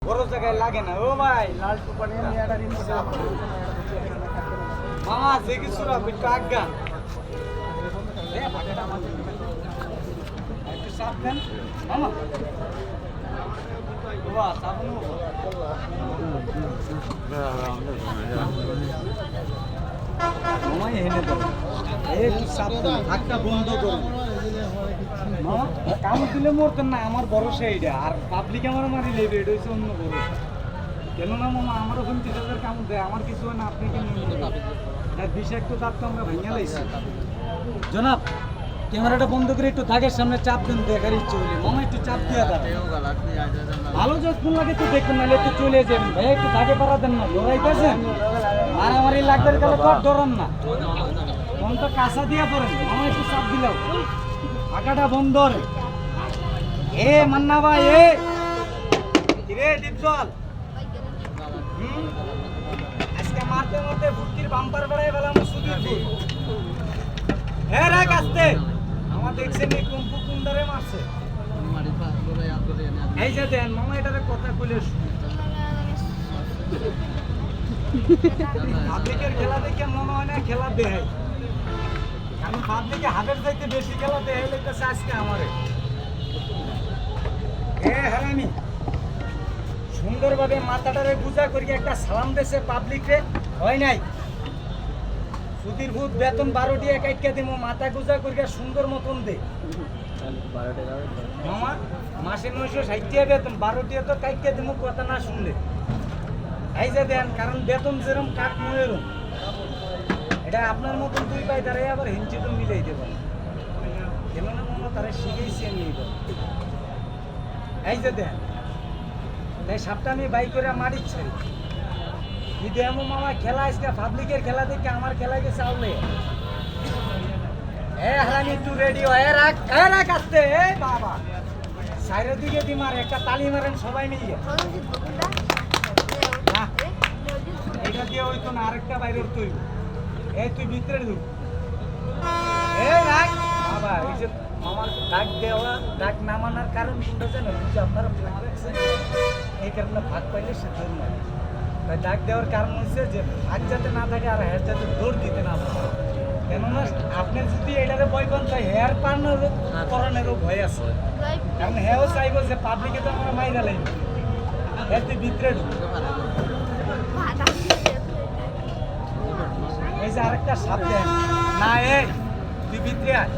বড় জায়গায় লাগে না ও ভাই লাল টুপানি মামা যে কিছু রাখবি একটু আজ্ঞা একটু চাপ দেন মামা বাবা চাপ মামাই হেনে দেন একটু চাপ দেন হাতটা বন্ধ করুন মামা কামড় দিলে মরতেন না আমার ভরসা এইটা আর পাবলিক আমার মারি নেবে এটা হচ্ছে অন্য ভরসা কেননা মামা আমারও 50,000 কামড় দেয় আমার কিছু হয় না আপনি কি বিষাক্ত দাঁত তো আমরা ভেঙে লাইছি জনাব ক্যামেরাটা বন্ধ করে একটু দাগের সামনে চাপ দেন দেখার ইচ্ছে হলে মামা একটু চাপ দিয়ে দেন ভালো যখন লাগে তো দেখবেন নাহলে একটু চলে যাবেন ভাই একটু দাগে পারা দেন না ধরাইতেছেন মারামারি লাগবে তাহলে তো ডরান না কোন তো কাঁচা দিয়ে পড়েন মামা একটু চাপ দিলাম আকাটা বন্ধ রে এ মান্না ভাই এ রে ডিপজল আজকে মারতে মারতে ফুটকির বাম্পার বেড়াই বেলাম সুদীর হ্যাঁ রাখ আসতে আমার দেখছেন এই কুম্পু কুন্দারে মারছে এই যে দেন মামা এটারে কথা কইলে পাবলিকের খেলা দেখে মনে হয় না খেলা দেয় কারণ পাবলিকে হাতের চাইতে বেশি খেলা দেয় লাগতেছে আজকে আমারে হারামি সুন্দরভাবে মাথাটারে পূজা করি একটা সালাম দেশে পাবলিকরে হয় নাই সুধীর ভূত বেতন 12 টাকা কাইটকা দিব মাথা গুজা করি সুন্দর মতন দে মামা মাসে 960 টাকা বেতন 12 টাকা তো কাইটকা দিব কথা না শুনলে এই যে দেন কারণ বেতন যেরকম কাট ময়েরম এটা আপনার মতন দুই পাই দাঁড়াই আবার হিঞ্চি তো মিলাই দেবেন কেন না মামা তারা শিখেছি আমি এইবার এই যে দেন তাই সাপটা আমি বাই করে মারির ছাড়ি কি দেবো মামা খেলা আজকে পাবলিকের খেলা দেখে আমার খেলা গেছে আউলে হারানি একটু রেডি হয়ে রাখ আসতে বাবা সাইরের দিকে দি মার একটা তালি মারেন সবাই মিলিয়ে এটা দিয়ে হইতো না আরেকটা বাইরের তুই এই তুই ভিতরে ঢুক রাখ বাবা এই যে আমার ডাক দেওয়া ডাক না মানার কারণ কোনটা জানেন যে আপনারা ভাগ রাখছেন এই কারণে ভাগ পাইলে সে দৌড় মারে তাই ডাক দেওয়ার কারণ হচ্ছে যে ভাগ যাতে না থাকে আর হেয়ার যাতে দৌড় দিতে না পারে কেননা আপনি যদি এটারে ভয় পান তাই হেয়ার পার্নার করণেরও ভয় আছে কারণ হেও চাইব যে পাবলিকে তো আমরা মাইরা লাগবে এর তুই ভিতরে ঢুক এই যে আরেকটা সাপ দেন না এই তুই ভিতরে আয়